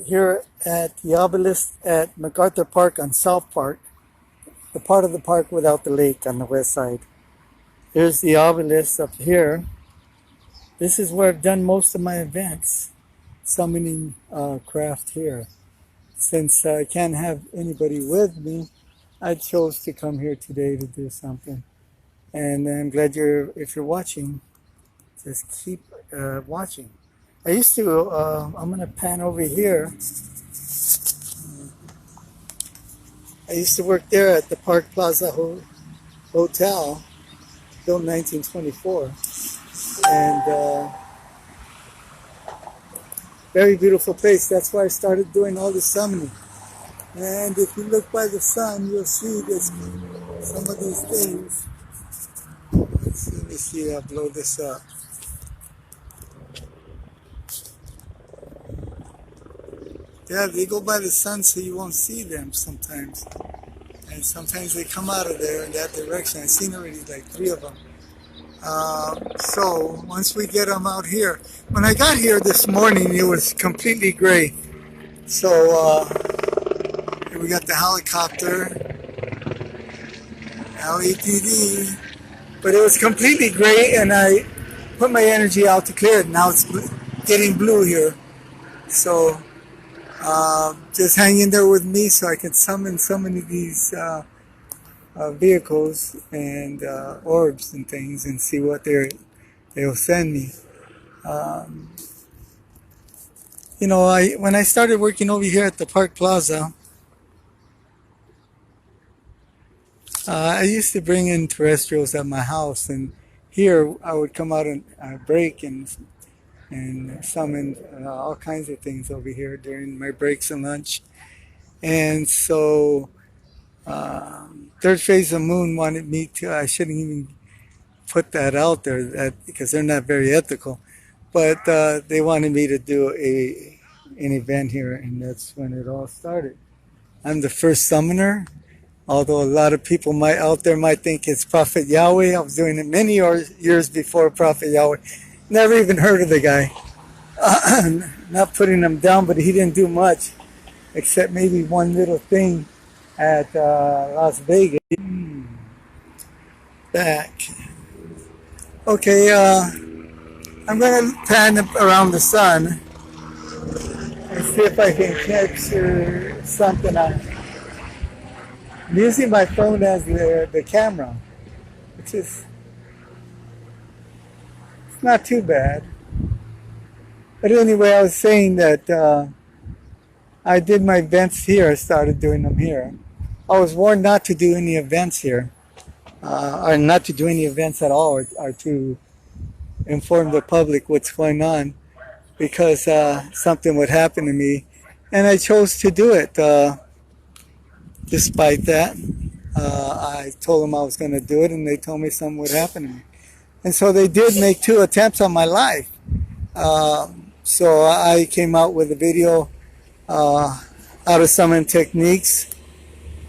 Here at the obelisk at MacArthur Park on South Park, the part of the park without the lake on the west side. Here's the obelisk up here. This is where I've done most of my events, summoning craft here. Since I can't have anybody with me, I chose to come here today to do something. And I'm glad if you're watching, just keep watching. I used to, I'm going to pan over here. I used to work there at the Park Plaza Hotel, built in 1924. And very beautiful place. That's why I started doing all the summoning. And if you look by the sun, you'll see some of these things. Let me see, I'll blow this up. Yeah, they go by the sun so you won't see them sometimes. And sometimes they come out of there in that direction. I've seen already like 3 of them. So once we get them out here, when I got here this morning, it was completely gray. So we got the helicopter, LETD, but it was completely gray, and I put my energy out to clear it. Now it's getting blue here. So just hang in there with me so I can summon so many of these vehicles and orbs and things and see what they'll send me. You know, when I started working over here at the Park Plaza, I used to bring in terrestrials at my house, and here I would come out and break and summon all kinds of things over here during my breaks and lunch. And so Third Phase of Moon wanted me to, I shouldn't even put that out there because they're not very ethical, but they wanted me to do an event here, and that's when it all started. I'm the first summoner, although a lot of people out there might think it's Prophet Yahweh. I was doing it many years before Prophet Yahweh. Never even heard of the guy. Not putting him down, but he didn't do much, except maybe one little thing at Las Vegas. Back. Okay, I'm going to pan around the sun and see if I can capture something on. I'm using my phone as the camera, which is it's not too bad. But anyway, I was saying that I did my events here. I started doing them here. I was warned not to do any events here, or not to do any events at all, or to inform the public what's going on, because something would happen to me. And I chose to do it. Despite that, I told them I was going to do it, and they told me something would happen to me. And so they did make 2 attempts on my life. So I came out with a video how to summon techniques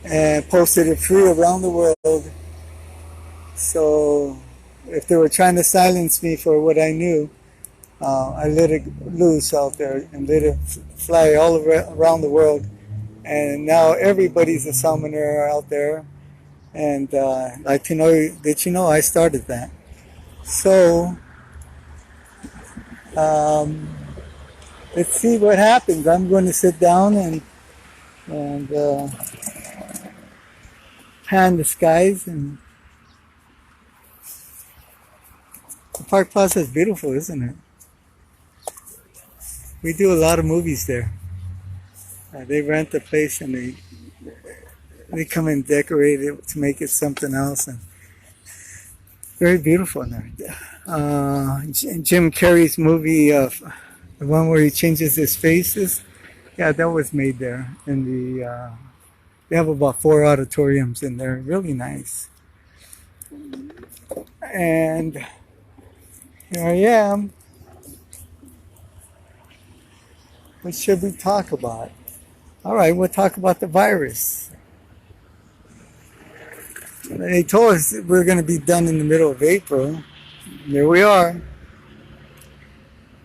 and posted it free around the world. So if they were trying to silence me for what I knew, I let it loose out there and let it fly all around the world. And now everybody's a summoner out there. And like to know, did you know I started that? So let's see what happens. I'm going to sit down and pan the skies. And the Park Plaza is beautiful, isn't it? We do a lot of movies there. They rent the place and they come and decorate it to make it something else, and very beautiful in there. Jim Carrey's movie, the one where he changes his faces, yeah, that was made there. And they have about 4 auditoriums in there, really nice. And here I am. What should we talk about? All right, we'll talk about the virus. They told us that we're going to be done in the middle of April. Here we are.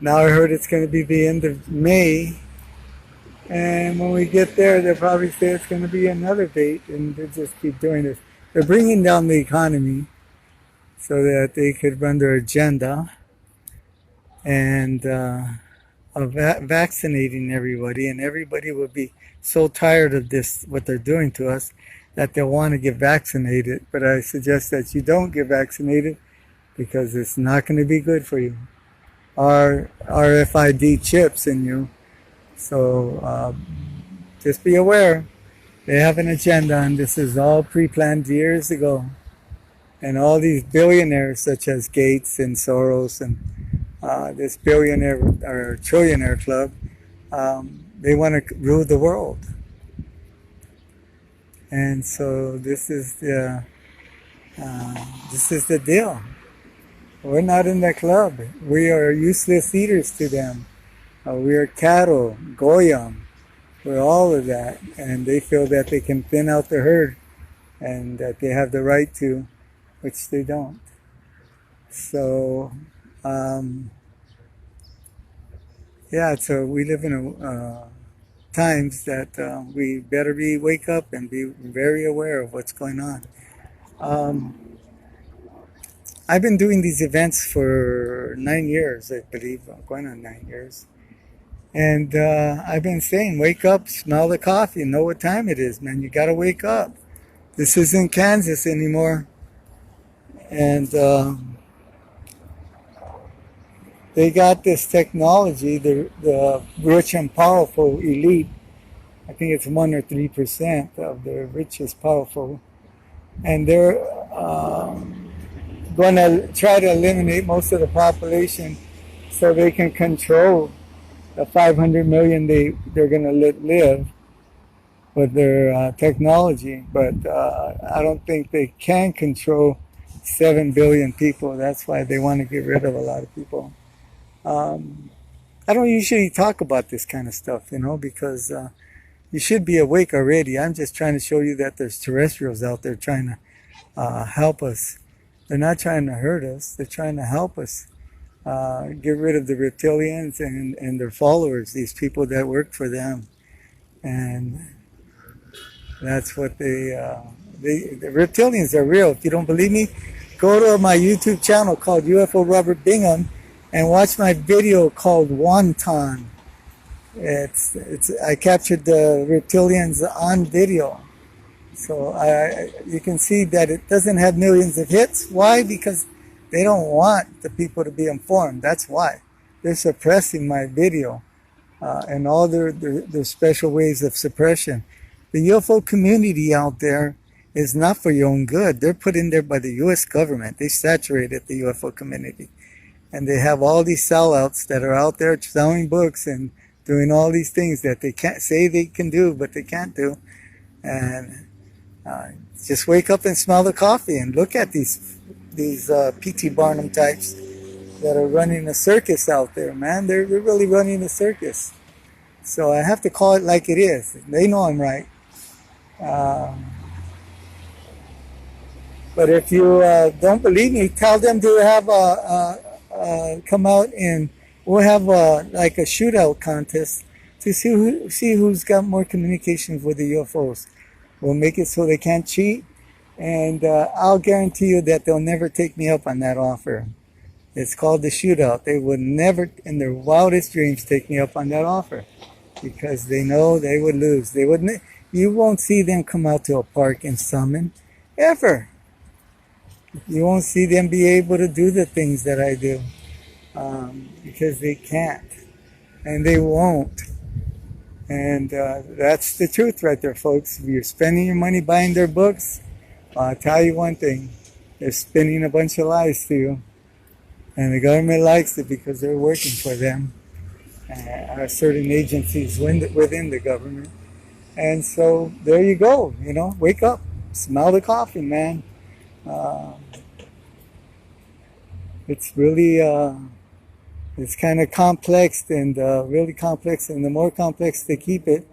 Now I heard it's going to be the end of May. And when we get there, they'll probably say it's going to be another bait, and they'll just keep doing this. They're bringing down the economy so that they could run their agenda and of vaccinating everybody, and everybody will be so tired of this, what they're doing to us, that they'll want to get vaccinated. But I suggest that you don't get vaccinated because it's not going to be good for you. RFID chips in you. So just be aware. They have an agenda, and this is all pre-planned years ago. And all these billionaires, such as Gates and Soros and this billionaire or trillionaire club, they want to rule the world. And so this is the deal. We're not in that club. We are useless eaters to them. We are cattle, goyim. We're all of that, and they feel that they can thin out the herd, and that they have the right to, which they don't. So. So we live in times that we better wake up and be very aware of what's going on. I've been doing these events for 9 years, I believe, going on 9 years. And I've been saying, wake up, smell the coffee, know what time it is, man. You got to wake up. This isn't Kansas anymore. And they got this technology, the rich and powerful elite. I think it's 1 or 3% of the richest powerful. And they're going to try to eliminate most of the population so they can control the 500 million they're going to let live with their technology. But I don't think they can control 7 billion people. That's why they want to get rid of a lot of people. I don't usually talk about this kind of stuff, because you should be awake already. I'm just trying to show you that there's terrestrials out there trying to help us. They're not trying to hurt us. They're trying to help us get rid of the reptilians and their followers, these people that work for them. And that's what the reptilians are real. If you don't believe me, go to my YouTube channel called UFO Robert Bingham and watch my video called Wonton. I captured the reptilians on video. So you can see that it doesn't have millions of hits. Why? Because they don't want the people to be informed. That's why. They're suppressing my video and all their special ways of suppression. The UFO community out there is not for your own good. They're put in there by the U.S. government. They saturated the UFO community. And they have all these sellouts that are out there selling books and doing all these things that they can't say they can do, but they can't do. And just wake up and smell the coffee and look at these P.T. Barnum types that are running a circus out there, man. They're really running a circus. So I have to call it like it is. They know I'm right. But if you don't believe me, tell them to have come out and we'll have like a shootout contest to see who's got more communications with the UFOs. We'll make it so they can't cheat, and I'll guarantee you that they'll never take me up on that offer. It's called the shootout. They would never, in their wildest dreams, take me up on that offer because they know they would lose. They wouldn't. You won't see them come out to a park and summon ever. You won't see them be able to do the things that I do because they can't, and they won't. And that's the truth right there, folks. If you're spending your money buying their books, I'll tell you one thing. They're spinning a bunch of lies to you. And the government likes it because they're working for them. Certain agencies within the government. And so there you go. Wake up. Smell the coffee, man. It's really... It's kind of complex and really complex, and the more complex they keep it,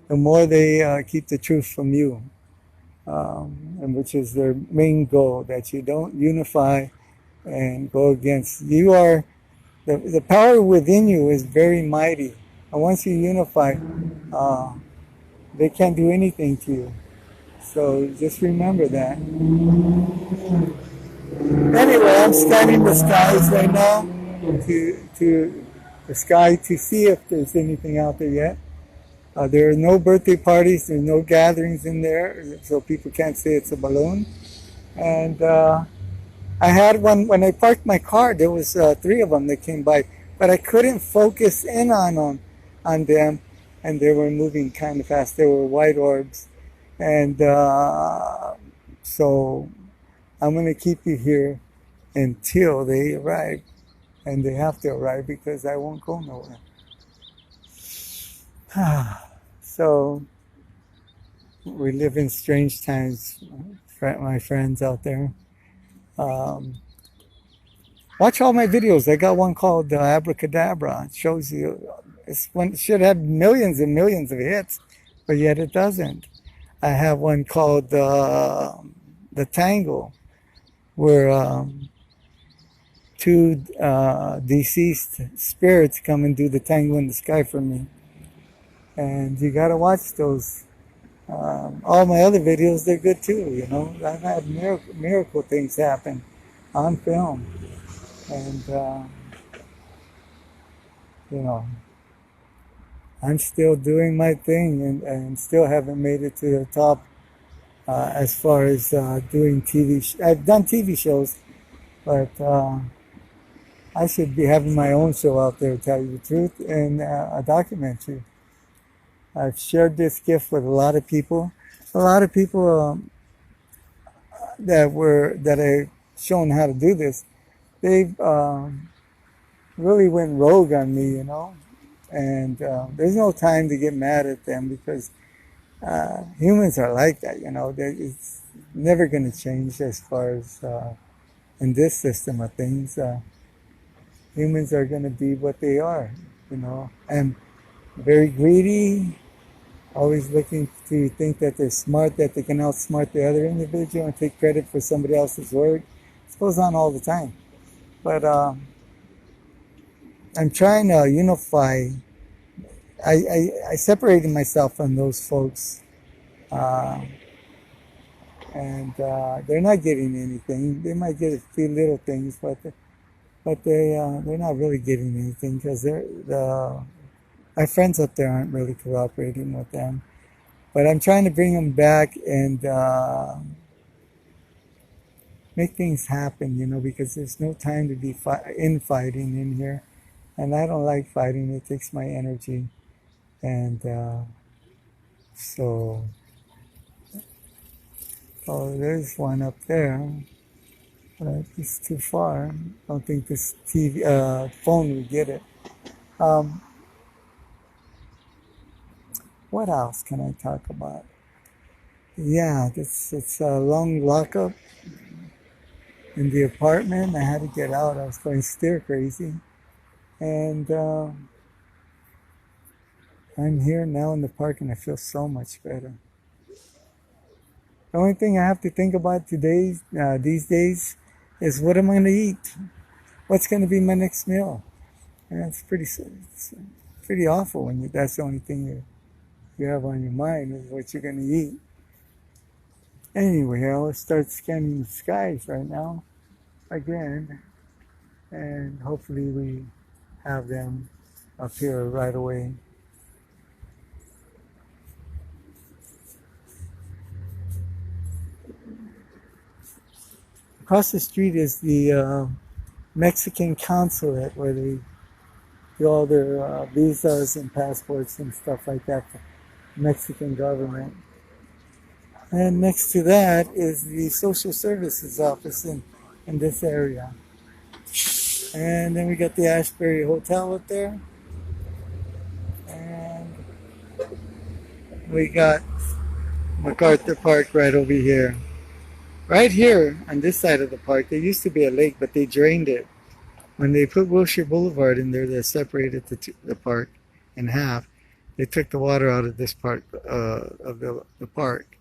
the more they keep the truth from you, and which is their main goal, that you don't unify and go against. You are, the power within you is very mighty, and once you unify, uh, they can't do anything to you. So just remember that. Anyway, I'm scanning the skies right now to the sky to see if there's anything out there yet. There are no birthday parties. There's no gatherings in there, so people can't say it's a balloon. And I had one when I parked my car. There was three of them that came by, but I couldn't focus in on them, and they were moving kind of fast. They were white orbs, and so I'm gonna keep you here until they arrive, and they have to arrive because I won't go nowhere. So we live in strange times, my friends out there. Um, Watch all my videos. I got one called Abracadabra. It shows you. It should have millions and millions of hits, but yet it doesn't. I have one called the Tangle, where two deceased spirits come and do the tango in the sky for me. And you gotta watch those. All my other videos, they're good too. You know, I've had miracle things happen on film, and you know, I'm still doing my thing, and still haven't made it to the top as far as doing TV. I've done TV shows, but I should be having my own show out there, to tell you the truth, and a documentary. I've shared this gift with a lot of people. A lot of people that I've shown how to do this, they've really went rogue on me, you know. And there's no time to get mad at them because humans are like that, you know. It's never going to change as far as in this system of things. Humans are going to be what they are, you know, and very greedy, always looking to think that they're smart, that they can outsmart the other individual and take credit for somebody else's work. This goes on all the time. But I'm trying to unify. I separated myself from those folks, and they're not getting anything. They might get a few little things, but they're not really getting anything because my friends up there aren't really cooperating with them. But I'm trying to bring them back and make things happen, you know, because there's no time to be infighting in here. And I don't like fighting. It takes my energy. And so, oh, there's one up there. But it's too far. I don't think this phone would get it. What else can I talk about? Yeah, it's a long lockup in the apartment. I had to get out. I was going stir crazy. And I'm here now in the park and I feel so much better. The only thing I have to think about these days is what am I going to eat? What's going to be my next meal? And it's pretty awful when that's the only thing you have on your mind is what you're going to eat. Anyway, I'll start scanning the skies right now again, and hopefully we have them up here right away. Across the street is the Mexican consulate where they do all their visas and passports and stuff like that for the Mexican government. And next to that is the social services office in this area. And then we got the Ashbury Hotel up there. And we got MacArthur Park right over here. Right here on this side of the park, there used to be a lake, but they drained it. When they put Wilshire Boulevard in there, they separated the park in half. They took the water out of this part of the park.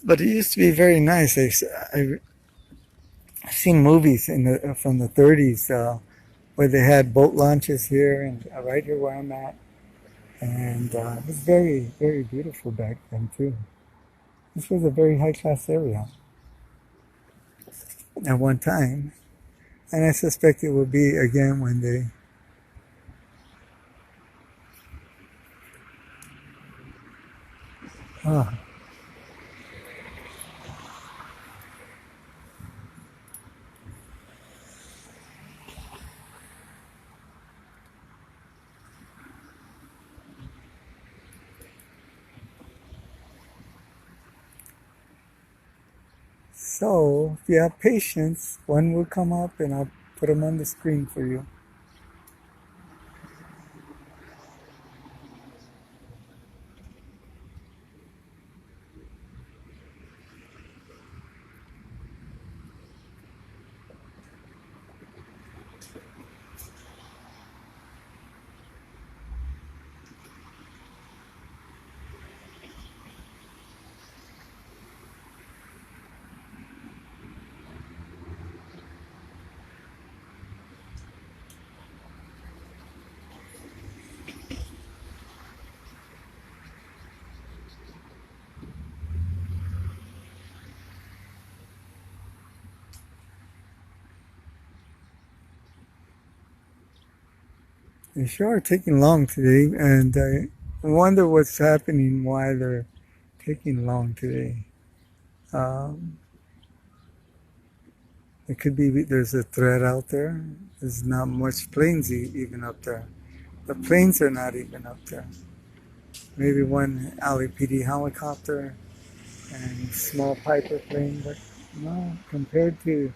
But it used to be very nice. I've seen movies from the 30s where they had boat launches here and right here where I'm at. And it was very, very beautiful back then, too. This was a very high class area at one time. And I suspect it will be again one day. Oh. So, if you have patience, one will come up and I'll put them on the screen for you. They sure are taking long today, and I wonder what's happening, why they're taking long today. Um, it could be there's a threat out there. There's not much planes even up there. The planes are not even up there. Maybe one LAPD helicopter and small Piper plane, but no, compared to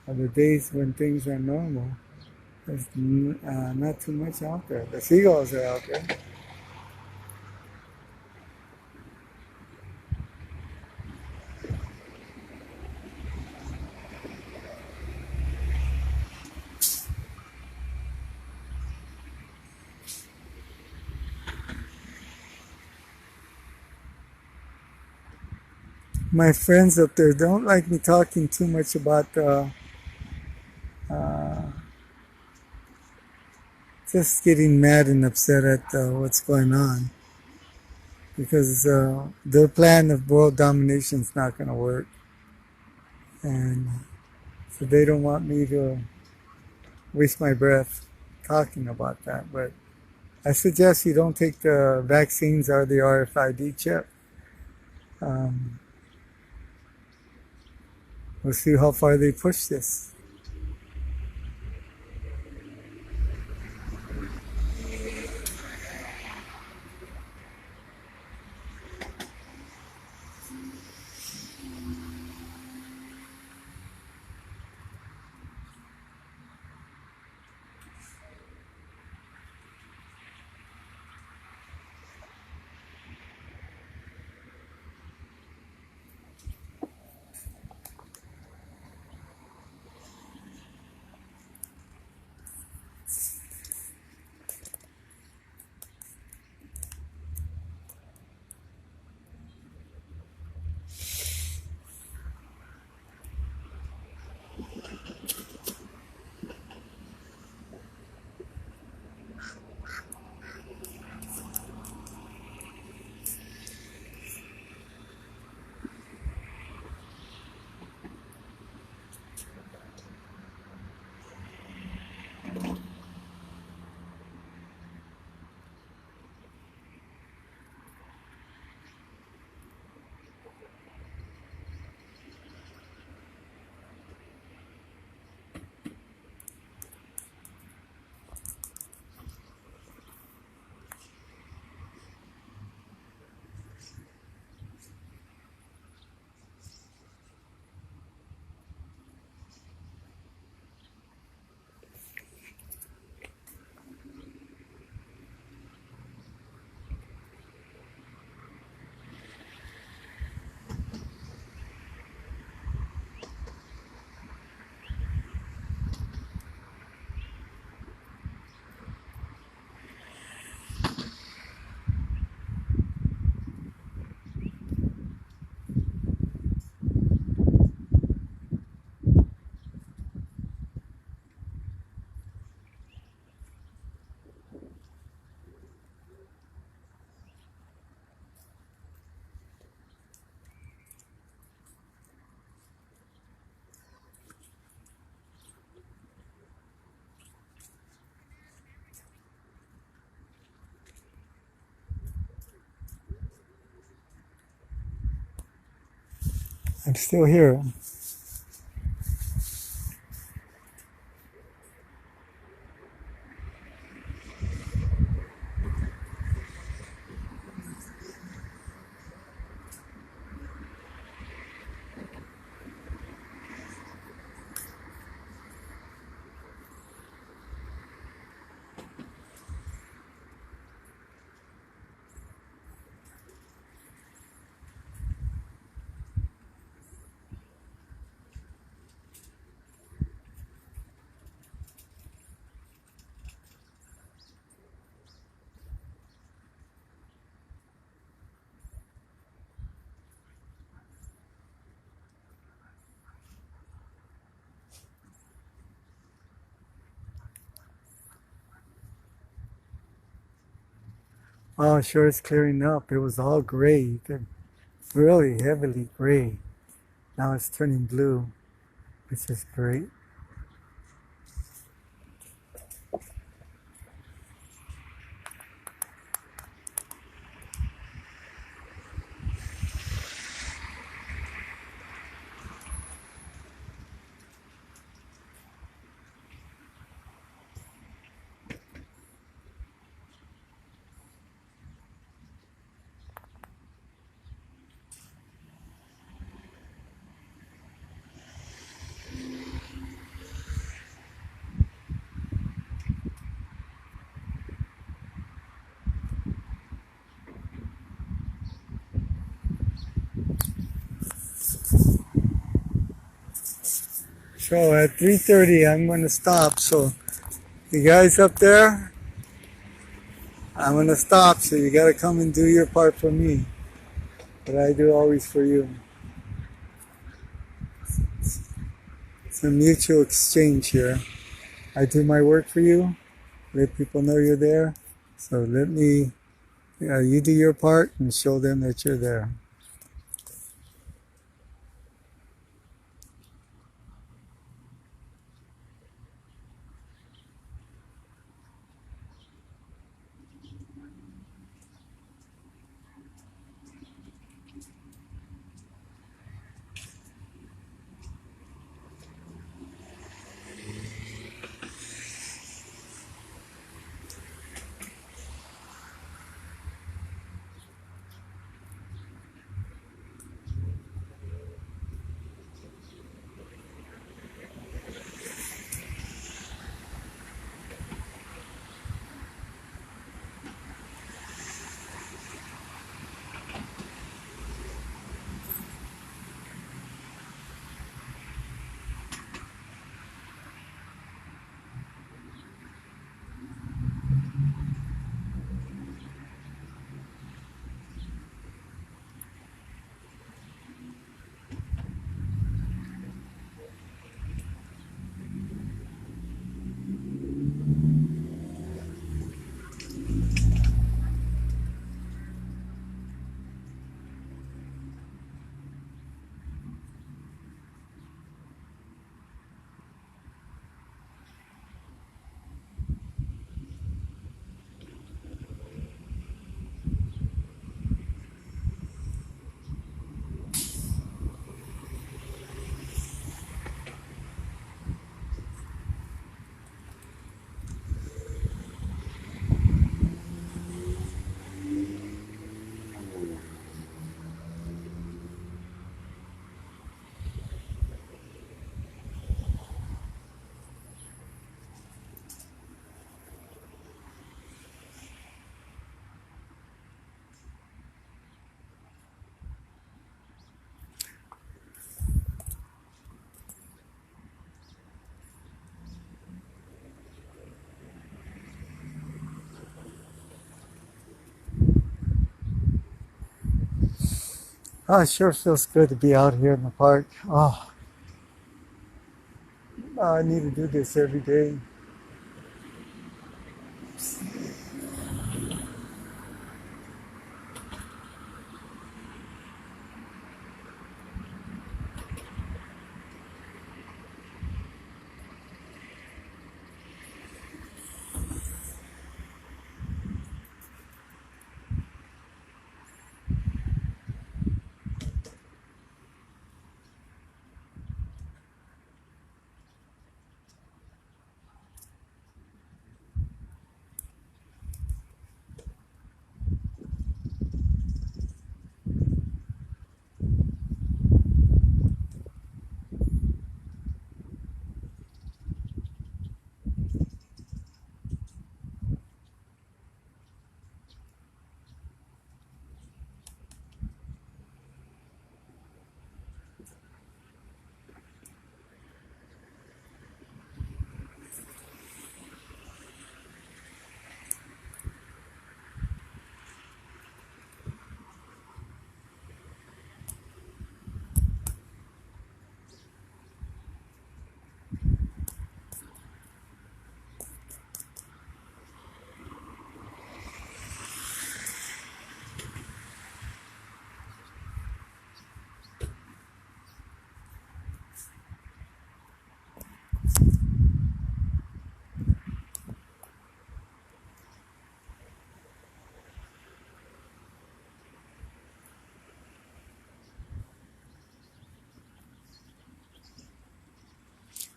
the days when things are normal, there's not too much out there. The seagulls are out there. My friends up there don't like me talking too much about uh, just getting mad and upset at what's going on because their plan of world domination is not going to work, and so they don't want me to waste my breath talking about that. But I suggest you don't take the vaccines or the RFID chip. Um, we'll see how far they push this. I'm still here. Oh, sure, it's clearing up. It was all gray, really heavily gray. Now it's turning blue, which is great. So at 3:30, I'm going to stop. So you guys up there, I'm going to stop. So you got to come and do your part for me. But I do always for you. It's a mutual exchange here. I do my work for you. Let people know you're there. So you do your part and show them that you're there. Oh, it sure feels good to be out here in the park. Oh, I need to do this every day.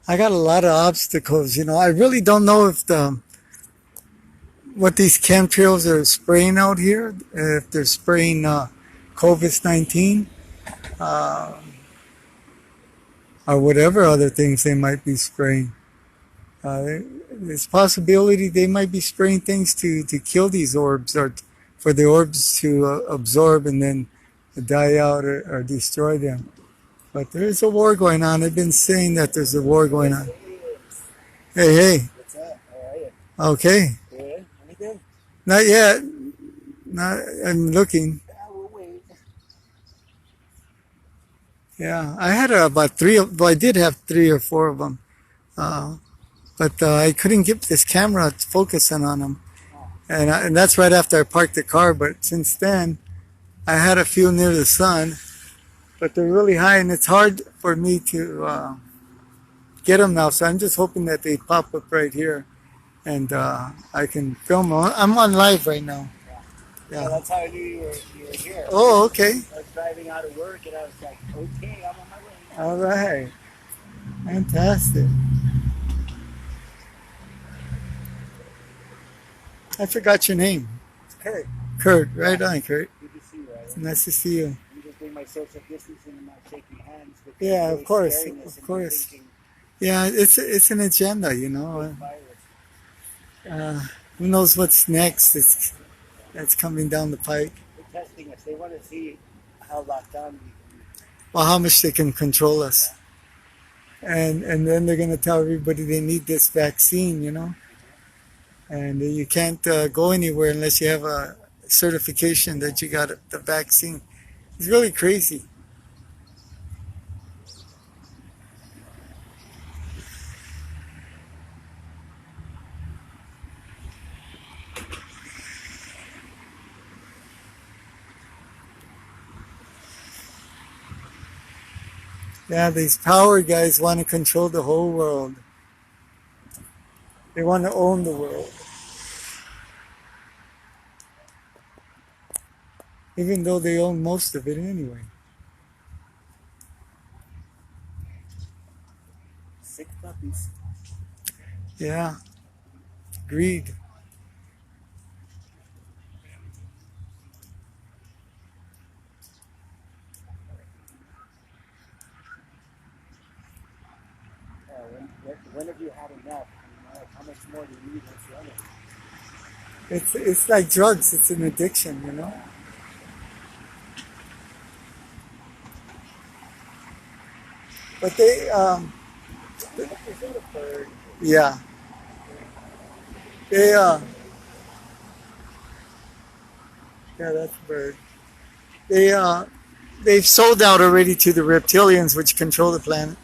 I got a lot of obstacles. I really don't know if what these chemtrails are spraying out here, if they're spraying COVID-19 uh, or whatever other things they might be spraying. There's possibility they might be spraying things to kill these orbs or for the orbs to absorb and then die out or destroy them. But there is a war going on. I've been saying that there's a war going on. Hey, hey. What's up? How are you? Okay. Good. Anything? Not yet. Not. I'm looking. Yeah, we'll wait. Yeah, I had about three. Well, I did have 3 or 4 of them, but I couldn't get this camera focusing on them, and that's right after I parked the car. But since then, I had a few near the sun, but they're really high, and it's hard for me to get them now. So I'm just hoping that they pop up right here, and I can film them. I'm on live right now. Yeah. Yeah. That's how I knew you were here. Oh, okay. I was driving out of work and I was like, okay, I'm on my way. All right. Fantastic. I forgot your name. It's Kurt. Kurt. Right on, Kurt. Good to see you, right? It's nice to see you. I'm just doing my social distancing and not shaking hands. But Yeah, really of course. scaring us Of and course. thinking Yeah, it's an agenda, virus. Who knows what's next? That's coming down the pike. They're testing us. They want to see how locked down we can be. Well, how much they can control us. And then they're going to tell everybody they need this vaccine. And you can't go anywhere unless you have a certification that you got the vaccine. It's really crazy. Yeah, these power guys want to control the whole world. They want to own the world. Even though they own most of it anyway. Sick puppies. Yeah. Greed. When have you had enough? Like, how much more do you need? What's the other? It's like drugs. It's an addiction. But Is that a bird? yeah, they yeah, that's a bird. They've sold out already to the reptilians, which control the planet,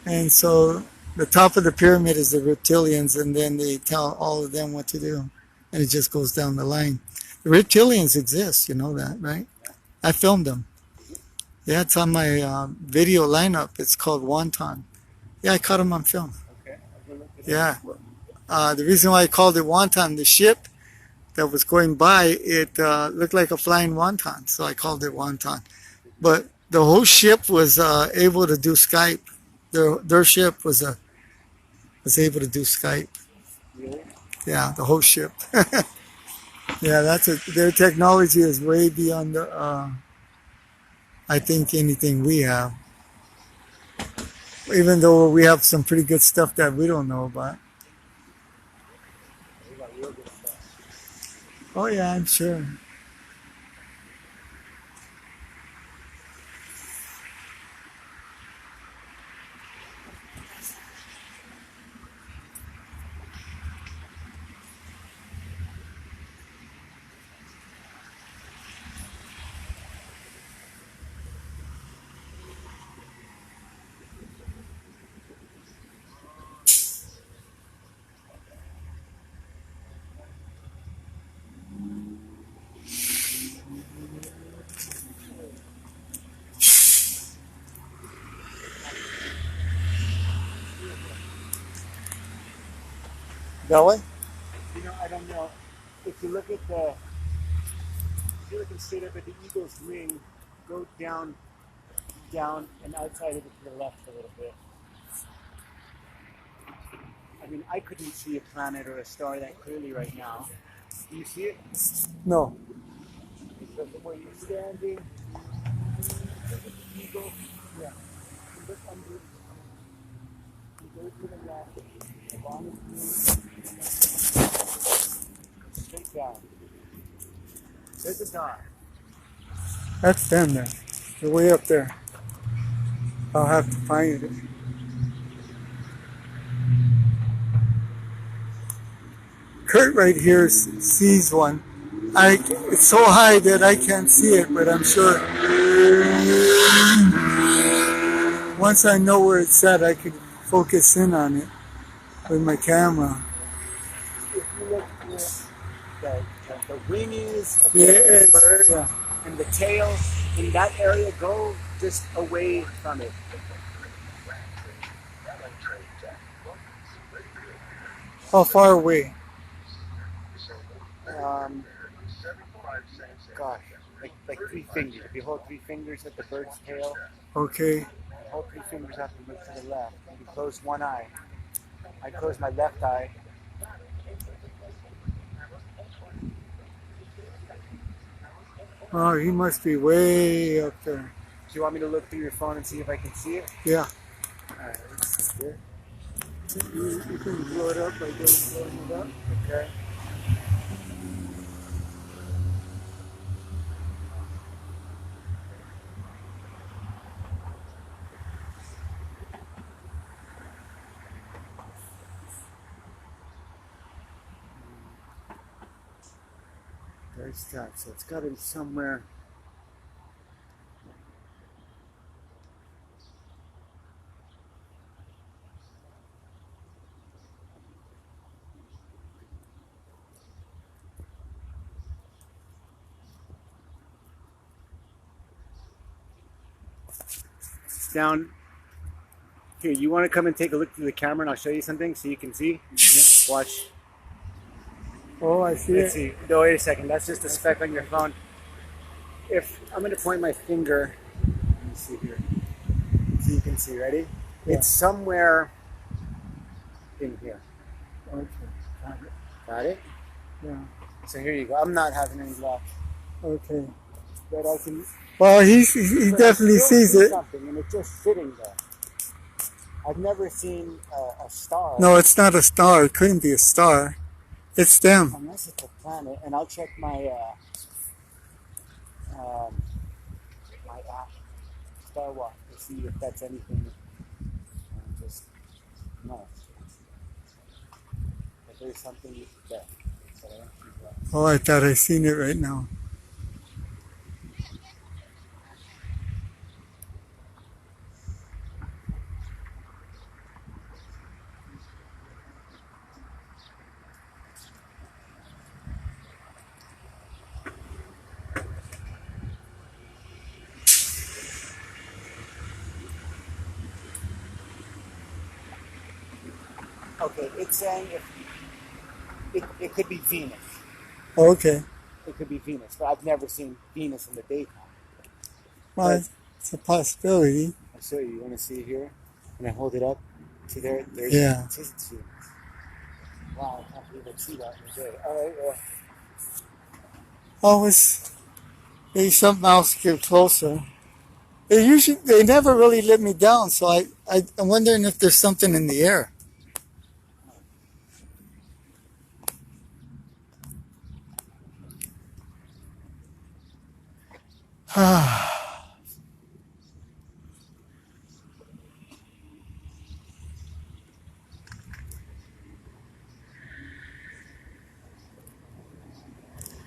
and so the top of the pyramid is the reptilians, and then they tell all of them what to do, and it just goes down the line. The reptilians exist, you know that, right? I filmed them. Yeah, it's on my video lineup. It's called Wonton. Yeah, I caught them on film. Okay. I'll go look at it. Yeah. The reason why I called it Wonton, the ship that was going by, it looked like a flying wonton, so I called it Wonton. But the whole ship was able to do Skype. Their ship was able to do Skype. Really? Yeah, the whole ship. Yeah, their technology is way beyond I think anything we have. Even though we have some pretty good stuff that we don't know about. We got real good stuff. Oh yeah, I'm sure. That way? I don't know. If you look straight up at the eagle's wing, go down, and outside of it to the left a little bit. I mean, I couldn't see a planet or a star that clearly right now. Do you see it? No. So from where you're standing, you go, yeah, you look under, you go to the left, along the straight down. There's a dot. That's them there. They're way up there. I'll have to find it. Kurt right here sees one. It's so high that I can't see it, but I'm sure once I know where it's at, I can focus in on it with my camera. If you look where the wing is of Yeah, the bird yeah. and the tail, in that area, go just away from it. How far away? Um, gosh, like 3 fingers. If you hold 3 fingers at the bird's tail, Okay. hold 3 fingers up and look to the left. And you close one eye. I close my left eye. Oh, he must be way up there. Do you want me to look through your phone and see if I can see it? Yeah. Alright, let's see here. You can blow it up by just blowing it up. Okay. There's that. So it's got to be somewhere. Down here. You want to come and take a look through the camera, and I'll show you something so you can see. Yeah. Watch. Oh, I see Let's it. see. No, wait a second. That's just a speck on your phone. If I'm going to point my finger, let me see here, so you can see. Ready? Yeah. It's somewhere in here. Okay. Got it. Got it? Yeah. So here you go. I'm not having any luck, Okay. but I can. Well, he but definitely I still sees see it. something, and it's just sitting there. I've never seen a star. No, it's not a star. It couldn't be a star. It's them. Unless it's a planet, and I'll check my my app, Star Walk, to see if that's anything. Just no, but there's something there. So I don't see that. Oh, I thought I seen it right now. Okay, it's saying if it could be Venus. Okay. It could be Venus, but I've never seen Venus in the daytime. Well, it's a possibility. I'll show you. You want to see it here? When I hold it up, see there? There's Yeah. it says it's Venus. Wow, I can't believe I see that in the day. All right, well, Oh, it's maybe something else to get closer. They never really let me down, so I'm wondering if there's something in the air.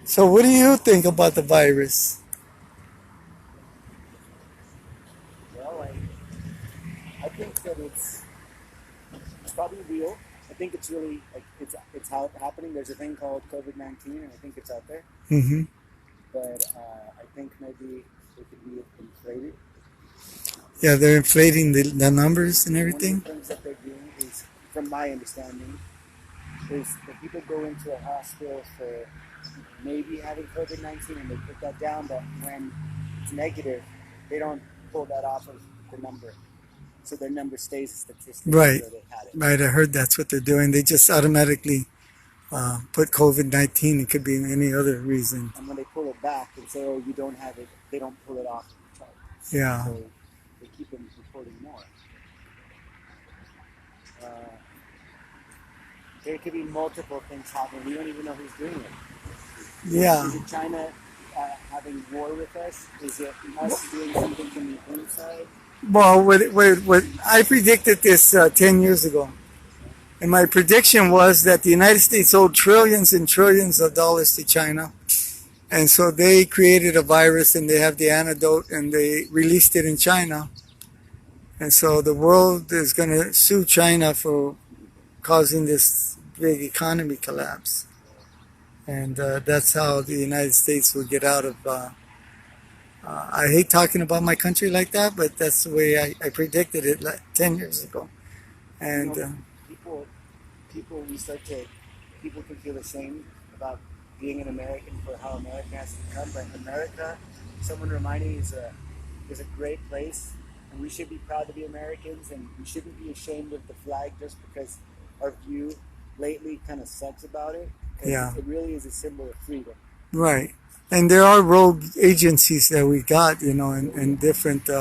So what do you think about the virus? well, I think that it's probably real. I think it's really like it's how happening. There's a thing called COVID-19, and I think it's out there. Mm-hmm. But I think maybe it could be inflated. Yeah, they're inflating the numbers and One of everything. the things that they're doing is, from my understanding, is that people go into a hospital for maybe having COVID-19 and they put that down, but when it's negative, they don't pull that off of the number. so their number stays a statistic Right, until they had it. right. I heard that's what they're doing. They just automatically put COVID-19. It could be any other reason. And when they pull it back and say, "Oh, you don't have it," they don't pull it off the chart. Yeah. So they keep them reporting more. Uh, there could be multiple things happening. We don't even know who's doing it. Yeah. Is it China having war with us? Is it us doing something from the inside? Well, what I predicted this 10 years ago. And my prediction was that the United States owed trillions and trillions of dollars to China. And so they created a virus and they have the antidote and they released it in China. And so the world is going to sue China for causing this big economy collapse. And that's how the United States will get out of. I hate talking about my country like that, but that's the way I predicted it like 10 years ago. And people people can feel ashamed about being an American for how America has become. But America, someone reminded me, is a great place, and we should be proud to be Americans, and we shouldn't be ashamed of the flag just because our view lately kind of sucks about it. Yeah. It really is a symbol of freedom. Right. And there are rogue agencies that we got, and different. We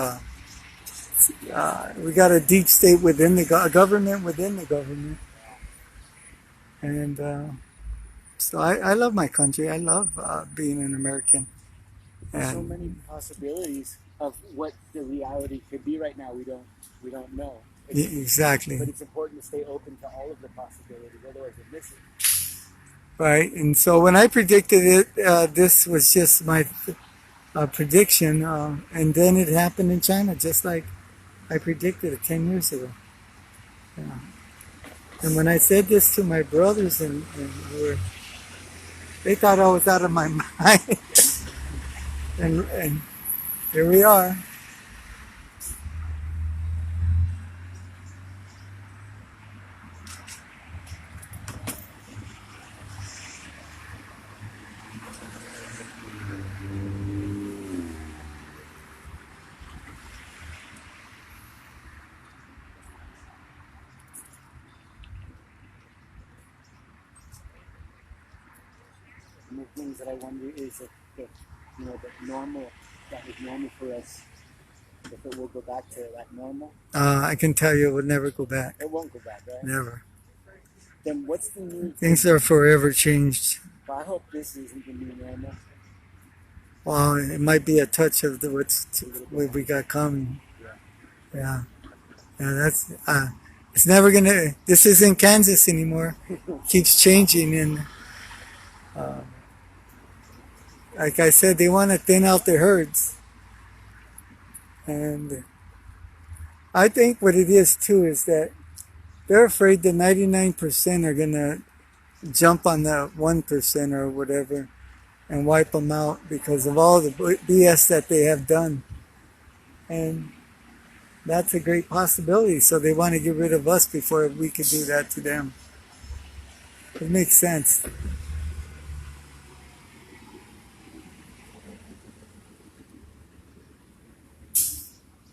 got a deep state within the government within the government. And so I love my country. I love being an American. There's so many possibilities of what the reality could be right now. We don't know. Exactly. But it's important to stay open to all of the possibilities. Otherwise, we miss it. Right. And so when I predicted it, this was just my prediction, and then it happened in China, just like I predicted it 10 years ago. Yeah. And when I said this to my brothers, and they thought I was out of my mind. and here we are. And the things that I wonder is if the normal that was normal for us, if it will go back to that normal. I can tell you it will never go back. It won't go back, right? Never. Then what's the new things are forever changed? But I hope this isn't the new normal. Well, it might be a touch of what we got coming. Yeah. That's it's never gonna. This isn't Kansas anymore. It keeps changing, and like I said, they want to thin out their herds, and I think what it is too is that they're afraid the 99% are gonna jump on the 1% or whatever and wipe them out because of all the BS that they have done, and that's a great possibility. So they want to get rid of us before we could do that to them. It makes sense.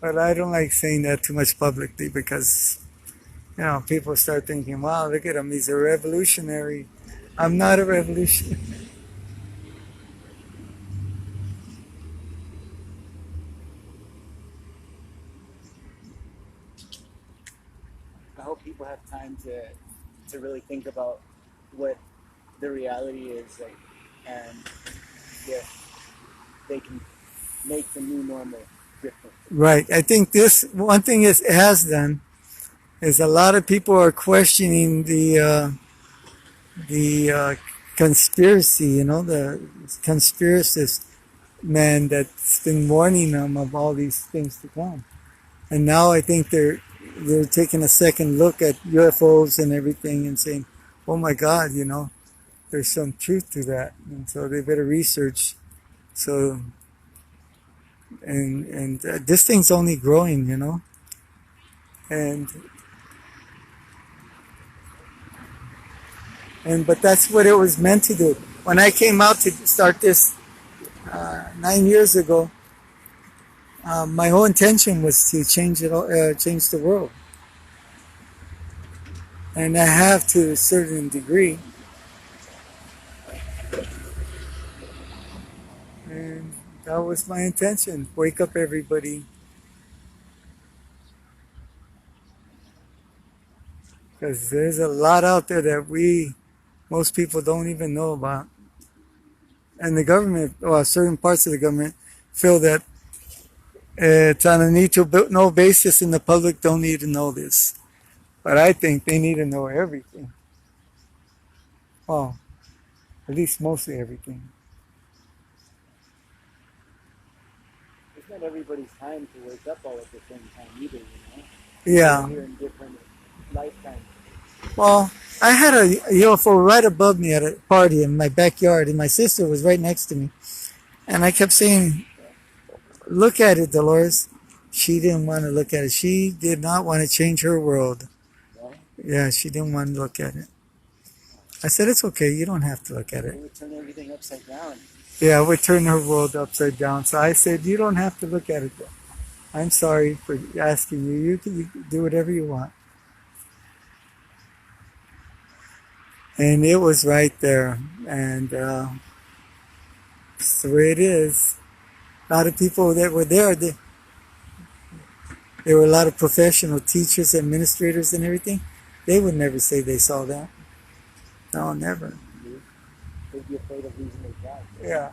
But I don't like saying that too much publicly because, people start thinking, wow, look at him, he's a revolutionary. I'm not a revolutionary. I hope people have time to really think about what the reality is, and if they can make the new normal different. Right. I think this one thing it has done is a lot of people are questioning the conspiracy. The conspiracist man that's been warning them of all these things to come, and now I think they're taking a second look at UFOs and everything and saying, "Oh my God, there's some truth to that," and so they better research. So. And this thing's only growing, and but that's what it was meant to do. When I came out to start this 9 years ago, My whole intention was to change it, change the world, and I have to a certain degree. And that was my intention. Wake up everybody. Because there's a lot out there that most people don't even know about. And the government, or certain parts of the government, feel that it's on a need to know basis and the public don't need to know this. But I think they need to know everything. Well, at least mostly everything. It's not everybody's time to wake up all at the same time either, you know? Yeah. We're in different lifetimes. Well, I had a UFO right above me at a party in my backyard, and my sister was right next to me. And I kept saying, "Look at it, Dolores." She didn't want to look at it. She did not want to change her world. Right? Yeah, she didn't want to look at it. I said, "It's okay. You don't have to look at It it." would turn everything upside down. Yeah, it would turn her world upside down. So I said, "You don't have to look at it. I'm sorry for asking you. You can do whatever you want." And it was right there. And it's the way it is. A lot of people that were there, there were a lot of professional teachers, administrators, and everything. They would never say they saw that. No, never. They'd be afraid of losing their job. Yeah.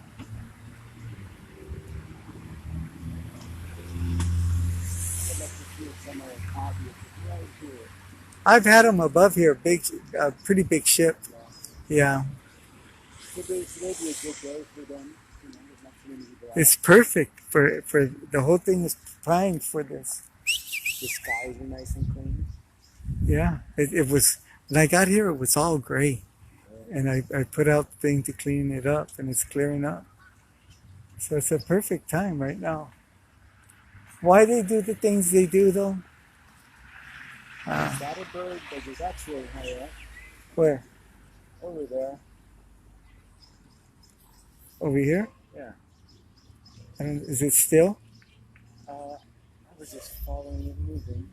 I've had them above here, pretty big ship. Yeah. So they'd be a good day for them. You know, there's not too many people out. It's perfect for the whole thing is primed for this. The skies are nice and clean. Yeah. It was, when I got here, it was all gray. And I put out the thing to clean it up, and it's clearing up. So it's a perfect time right now. Why they do the things they do, though? Is that a bird? There's actually higher up. Where? Over there. Over here? Yeah. And is it still? I was just following it moving.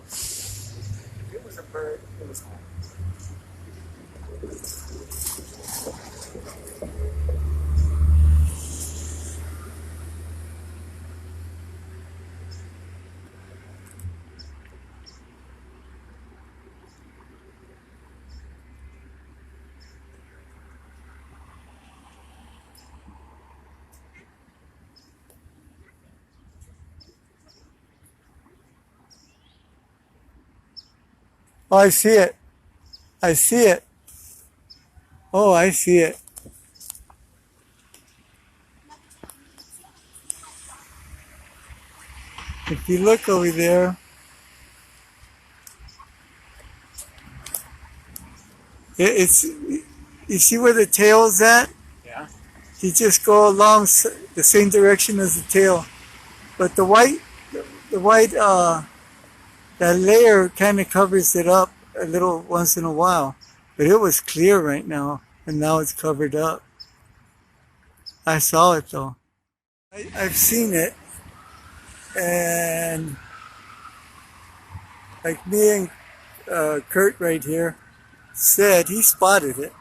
If it was a bird, it was high. Oh, I see it. I see it. Oh, I see it. If you look over there, it's, you see where the tail's at? Yeah. You just go along the same direction as the tail. But the white, that layer kind of covers it up a little once in a while. But it was clear right now, and now it's covered up. I saw it though. I've seen it, and like me and Kurt right here said, he spotted it.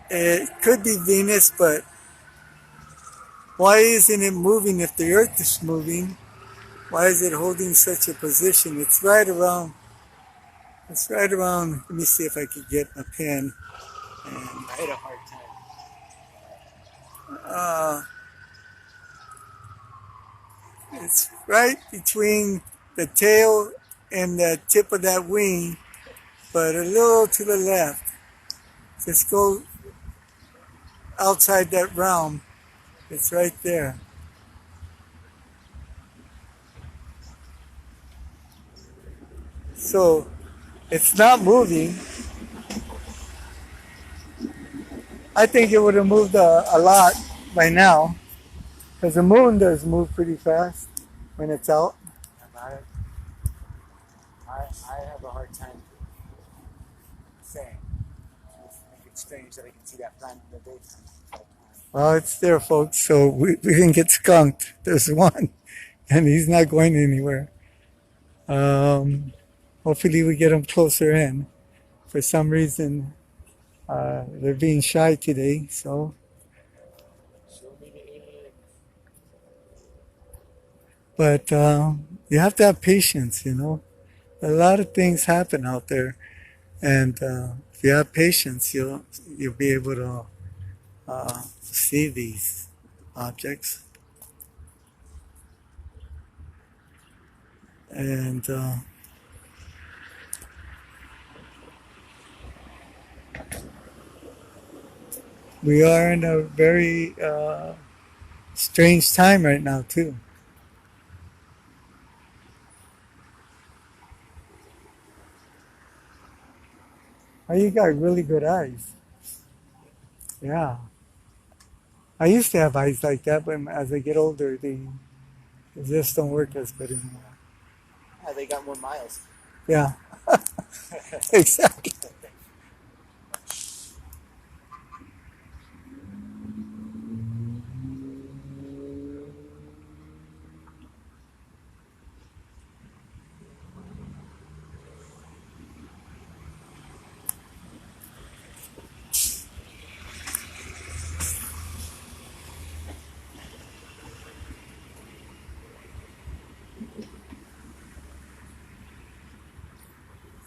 It could be Venus, but why isn't it moving if the Earth is moving? Why is it holding such a position? It's right around, let me see if I could get a pen. And, I had a hard time. it's right between the tail and the tip of that wing, but a little to the left. Just go outside that realm. It's right there. So it's not moving. I think it would have moved a lot by now, because the moon does move pretty fast when it's out. About it. I have a hard time saying. I think it's strange that I can see that plant in the daytime. Well, it's there, folks. So we didn't get skunked. There's one, and he's not going anywhere. Hopefully, we get him closer in. For some reason, they're being shy today. So, Show me the alien. but you have to have patience. A lot of things happen out there, and if you have patience, you'll be able to see these objects. And we are in a very strange time right now, too. Oh, you got really good eyes. Yeah. I used to have eyes like that, but as I get older, they just don't work as good anymore. Yeah, they got more miles. Yeah, exactly.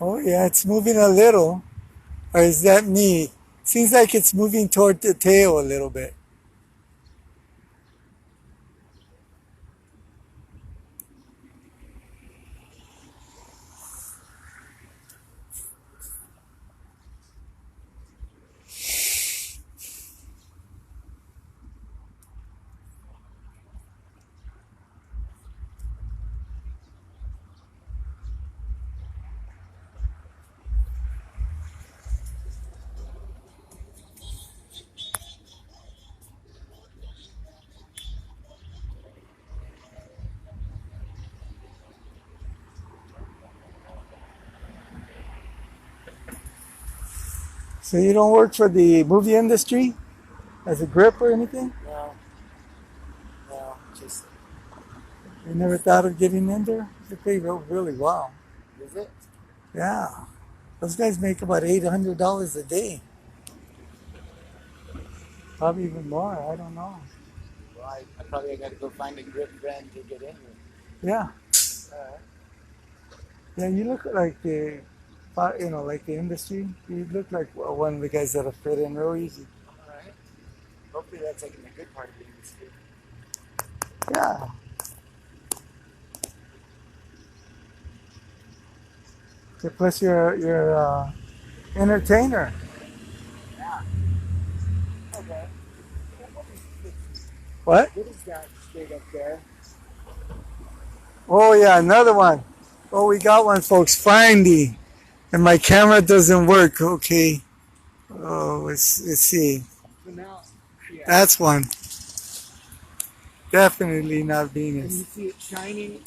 Oh, yeah, it's moving a little. Or is that me? Seems like it's moving toward the tail a little bit. So you don't work for the movie industry as a grip or anything? No, no, just You never thought of getting in there? They pay really well. is it? Yeah. Those guys make about $800 a day. Probably even more. I don't know. Well, I probably got to go find a grip brand to get in here. Yeah. All right. Yeah, you look like like the industry. You look like one of the guys that'll fit in real easy. All right. Hopefully that's like in the good part of the industry. Yeah. So plus you're entertainer. Yeah. Okay. What? What is that big up there? Oh yeah, another one. Oh, we got one, folks. Finally, and my camera doesn't work. Okay. Oh, let's see. So now, yeah. That's one. Definitely not And you Venus. see it shining.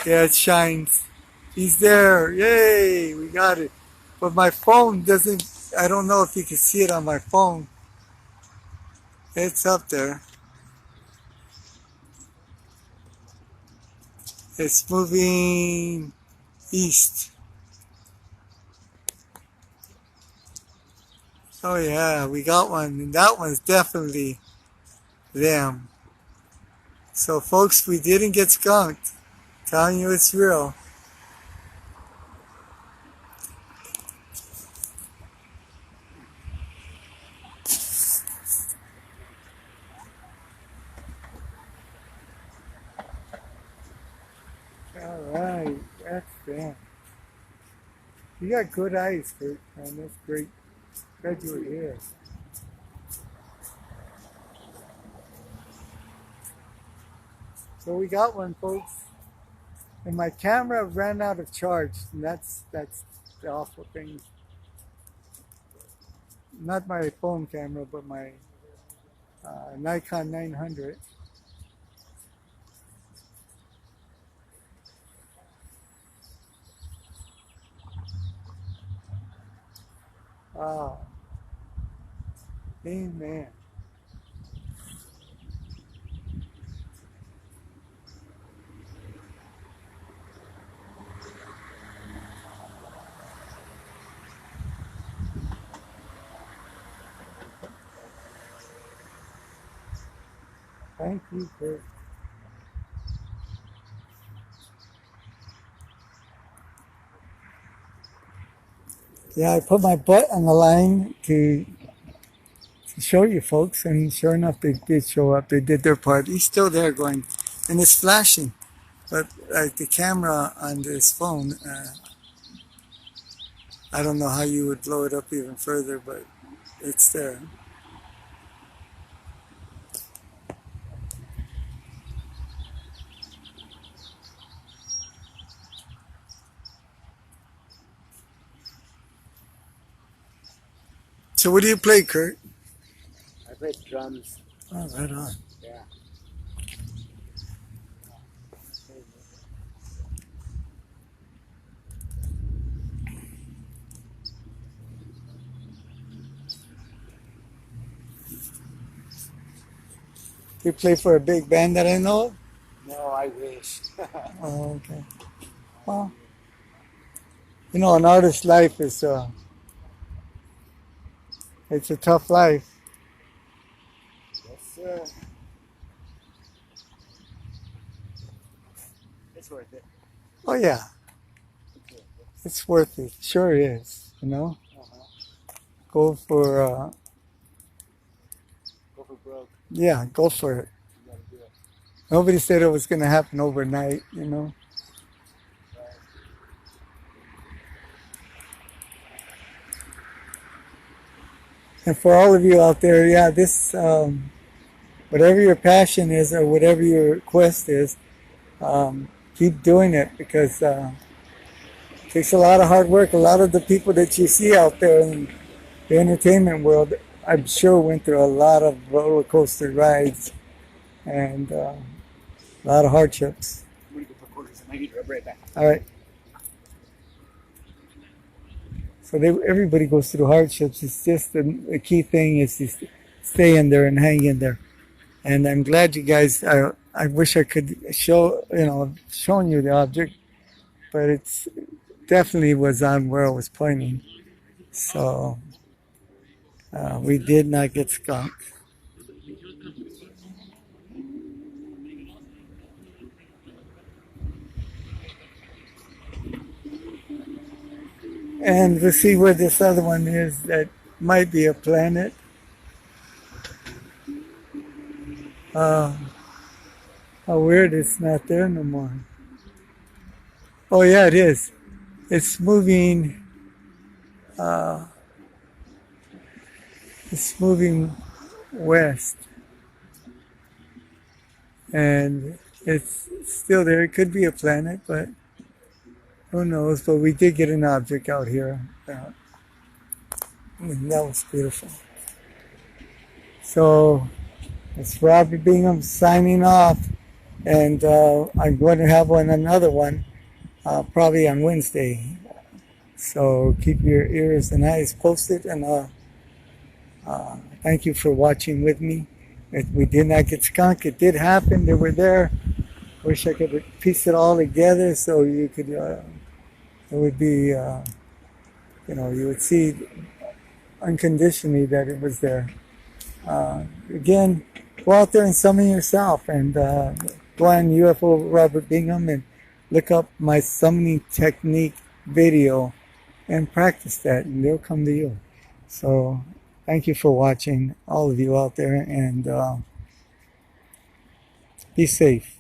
Yeah, it shines. He's there. Yay, we got it. But my phone doesn't, I don't know if you can see it on my phone. It's up there. It's moving east. Oh yeah, we got one. And that one's definitely them. So folks, we didn't get skunked. Telling you it's real. All right, that's them. You got good eyes, Kurt, man. That's great. Glad you were here. So we got one, folks. And my camera ran out of charge, and that's the awful thing. Not my phone camera, but my Nikon 900. Wow. Amen. Thank you, Kurt. Yeah, I put my butt on the line to show you folks, and sure enough, they did show up. They did their part. He's still there going, and it's flashing. But like the camera on this phone, I don't know how you would blow it up even further, but it's there. So what do you play, Kurt? I play drums. Oh, right on. Yeah. You play for a big band that I know of? No, I wish. Oh, okay. Well, you know, an artist's life is it's a tough life. Yes, sir. It's worth it. Oh yeah, It's worth it. it's worth it. Sure is. You know, Uh-huh. go for Go for broke. yeah, go for it. You gotta do it. Nobody said it was gonna happen overnight. You know. Right. And for all of you out there, yeah, this whatever your passion is or whatever your quest is, keep doing it because it takes a lot of hard work. A lot of the people that you see out there in the entertainment world, I'm sure went through a lot of roller coaster rides and a lot of hardships. I'm gonna go put quarters in my heater. I'll be right back. All right. So everybody goes through hardships. It's just the key thing is to stay in there and hang in there. And I'm glad you guys. I wish I could shown you the object, but it's definitely was on where I was pointing. So we did not get skunked. And we'll see where this other one is that might be a planet. How weird it's not there no more. Oh yeah, it is. It's moving. It's moving west, and it's still there. It could be a planet, but who knows? But we did get an object out here. And that was beautiful. So it's Robert Bingham signing off, and I'm going to have another one probably on Wednesday. So keep your ears and eyes posted, and thank you for watching with me. We did not get skunked. It did happen. They were there. Wish I could piece it all together so you could. It would be, you would see unconditionally that it was there. Again, go out there and summon yourself, and go on UFO Robert Bingham and look up my summoning technique video and practice that, and they'll come to you. So thank you for watching, all of you out there, and be safe.